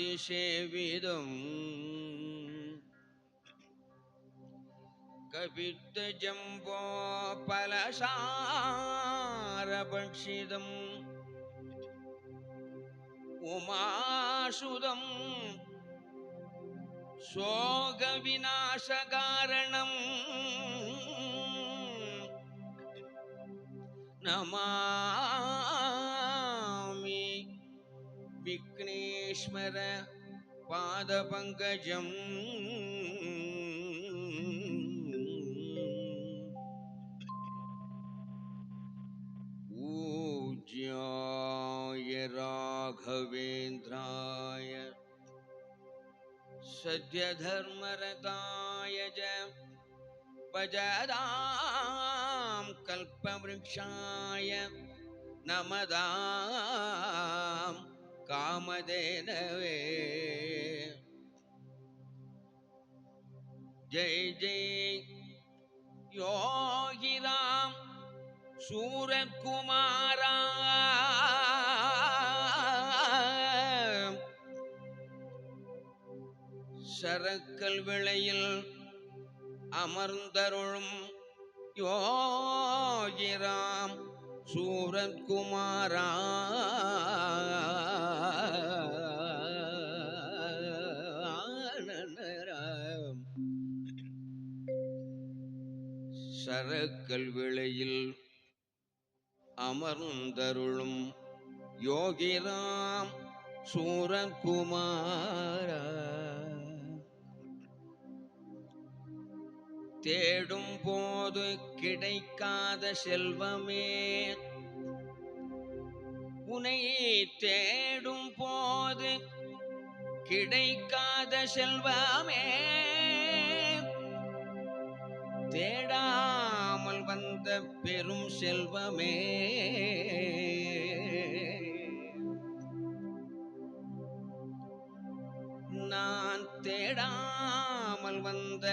भूतगणादिसेविदम् कपित्तजम्बोफलसारभक्षितम् उमासुदम् शोकविनाशकारणम् नमामि विघ्नेश्वर पादपङ्कजम् पूज्याय राघवेन्द्राय सत्यधर्मरताय च भजतां कल्पवृक्षाय नमतां कामधेनवे। जय जय योगिराम सूरकुमारा சரக்கல் விளையில் அமர்ந்தருளும் யோகிராம் சூரத்குமாரா சரக்கல் விளையில் அமர்ந்தருளும் யோகிராம் சூரத்குமாரா தேடும் போது கிடைக்காத செல்வமே உனை தேடும் போது கிடைக்காத செல்வமே தேடாமல் வந்த பெரும் செல்வமே நான் தேடாமல் வந்த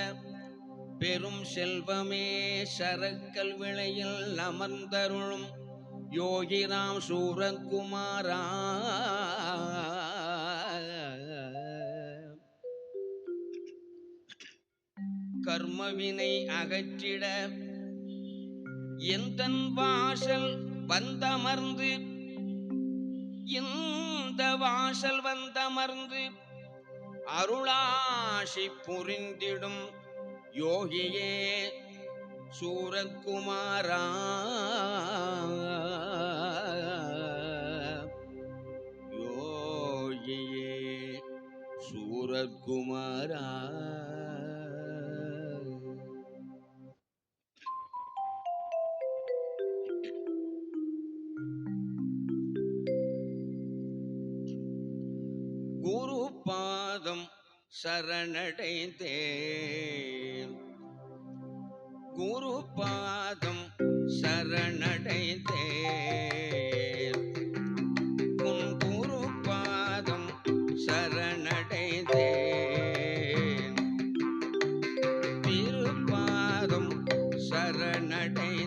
பெரும் செல்வமே சரக்கல் விளையில் அமர்ந்தருளும் யோகிராம் சூரத்குமாரா கர்மவினை அகற்றிட எந்தன் வாசல் வந்தமர்ந்து இந்த வாசல் வந்தமர்ந்து அருளாசி புரிந்திடும் யோகியே சூரத்குமாரா யோகியே சூரத்குமாரா குரு பாதம் சரணடைந்தேன் குரு பாதம் சரணடைந்தேன் உன் குரு பாதம் சரணடைந்தேன் திருப்பாதம் சரணடைந்தேன்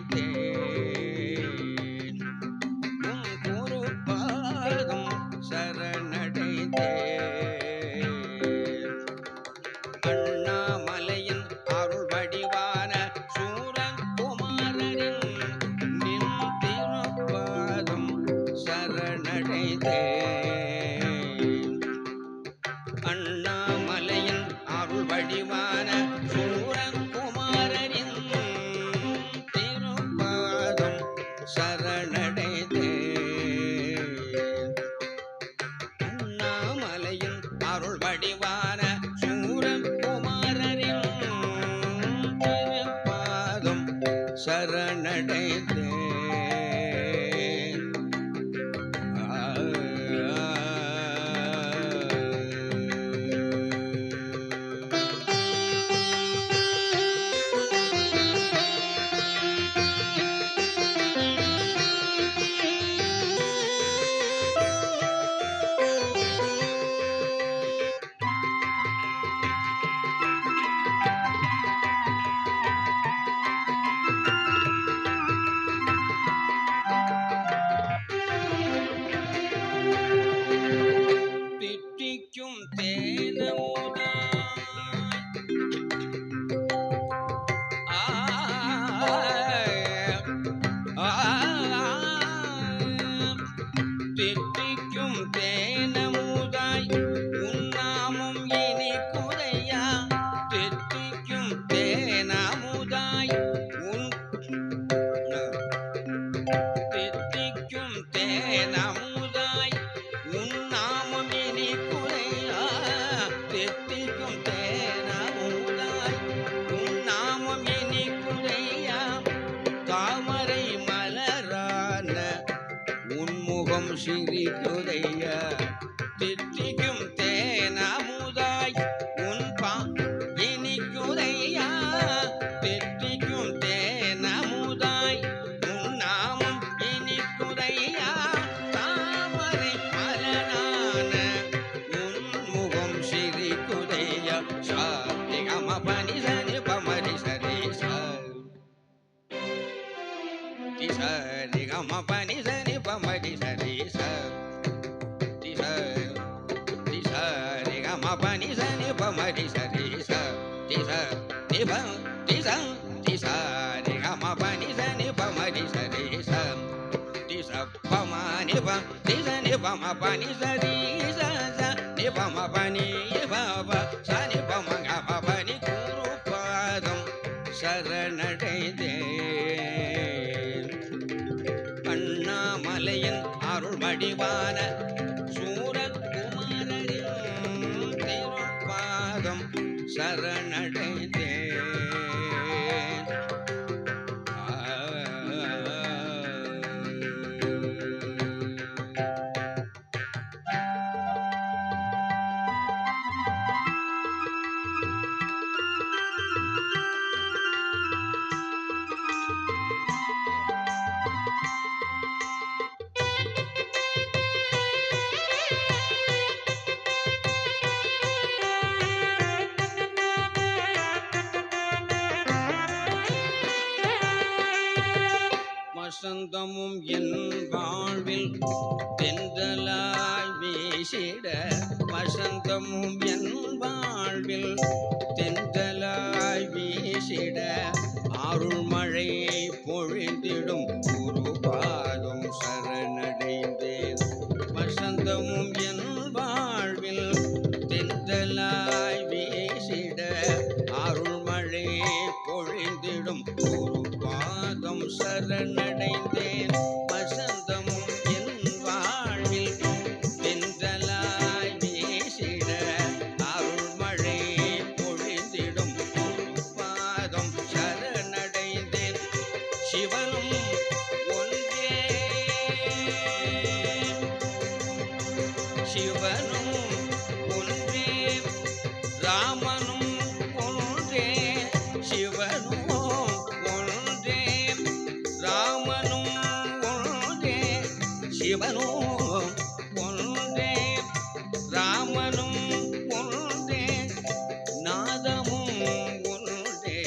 உன் குரு பாதம் சரணடைந்தேன் அண்ணாமலையின் அருள் வடிவான சூரத்குமாரனின் நின் திருப்பாதம் சரணடைந்தேன் அண்ணாமலையின் அருள் வடிவான சூரத்குமாரனின் திருப்பாதம் சரணடைந்தேன் அண்ணாமலையின் அருள் வடிவான சரணடைந்தேன் சிரிக்குதையா தித்திக்கும் தேனமுதாய் உன் இனிக்குதையா தித்திக்கும் தேனமுதாய் உன் நாமம் இனிக்குதையா தாமரை மலனான உன் முகம் சிரிக்குதையா சாத்தி கம பனி சரி பமரி சரி சரி கம பனி சரி பமரி சரி சரி கம பனி சரி பமரி சரி சரி சரி கம பனி சரி பமரி சரி சரி பமனி பனி பம பனி சரி சரி பம பனி பப சரி பம கம பனி குரு பாதம் சரணடைந்தேன் அண்ணாமலையின் அருள் வடிவான சூரகுமாரரின் திருப்பாதம் சரணடைந்தேன் வசந்தமும் என் வாழ்வில் தென்றலாய் வீசிட வசந்தமும் என் வாழ்வில் தென்றலாய் வீசிட அருள்மழை பொழிந்திடும் குரு பாதம் சரணடைந்தேன் வசந்தமும் என் வாழ்வில் தென்றலாய் வீசிட அருள்மழை பொழிந்திடும் குரு பாதம் சரணடைந்தேன் வசந்தமும் என் வாழ்வில் தென்றலாய் வீசிட அருள்மழை பொழிந்திடும் குரு பாதம் சரணடைந்தேன் சிவனும் ஒன்றே சிவனும் ஒன்றே ராமனும் ஒன்றே சிவனும் ஒன்றே ராமனும் ஒன்றே சிவனும் ஒன்றே ராமனும் ஒன்றே நாதமும் ஒன்றே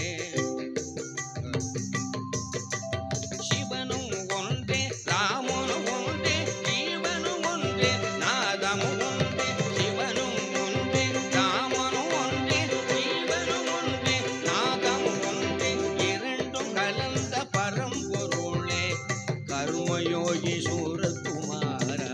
சிவனும் ஒன்றே ராமனும் ஒன்றே ஜீவனும் ஒன்றே நாதமும் ஒன்றே சிவனும் ஒன்றே ராமனும் ஒன்றே ஜீவனும் ஒன்றே நாதமும் ஒன்றே இரண்டும் கலந்த பரம்பொருளே கர்மயோகி சூரகுமாரா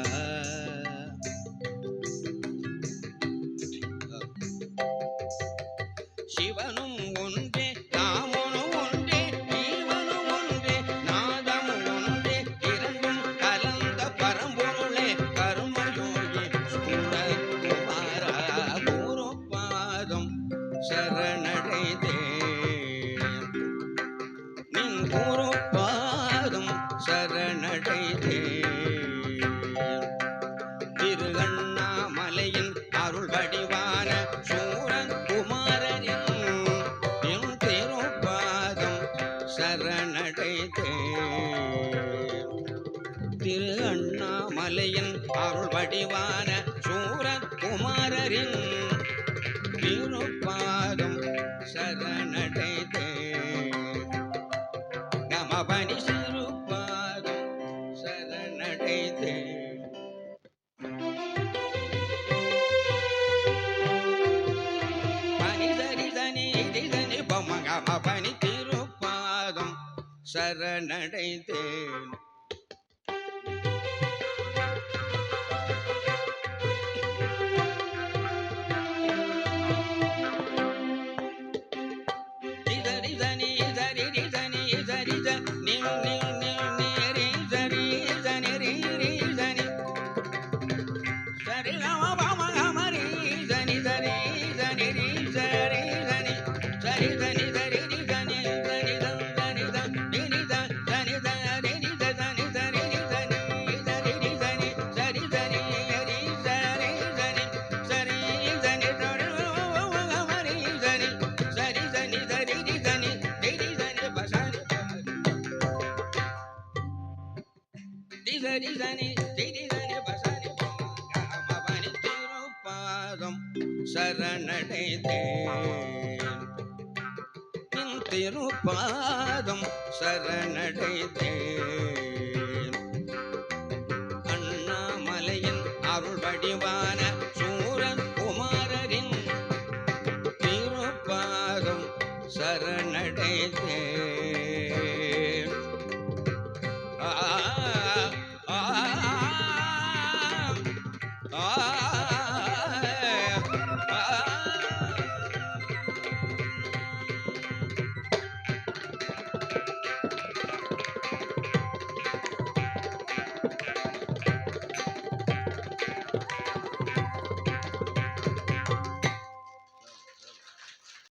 சிவனும் ஒன்றே ராமனும் ஒன்றே ஜீவனும் ஒன்றே நாதமும் ஒன்றே இரண்டும் கலந்த பரம்பொருளே கர்மயோகி சூரகுமாரா குரு பாதம் சரணடைந்தேன் நின் குரு பாதம் சரணடைந்தேன் திரு அண்ணாமலையின் அருள் வடிவான சூரகுமாரனின் என் திருப்பாதம் சரணடைந்தேன் திரு அண்ணாமலையின் அருள் வடிவான சூரகுமாரரின் திருப்பாதம் சரணடைந்தேன் கமபனி சிறுபாதம் சரணடைந்தேன் பனி சரி சனி சனி பம கம பனி திருப்பாதம் சரணடைந்தேன் சரி சனி சரி சனி சரி சனி சரி சரி சனி சரி கம பம கம ரி சனி சரி சனி ரி சரி சனி சரி சனி சரி ரி சனி சனி சனி சனி சனி சனி சனி சரி சனி திரி சனி பசனி பமபனி திருப்பாதம் சரணடைந்தேன் திருப்பாதம் சரணடைந்தேன்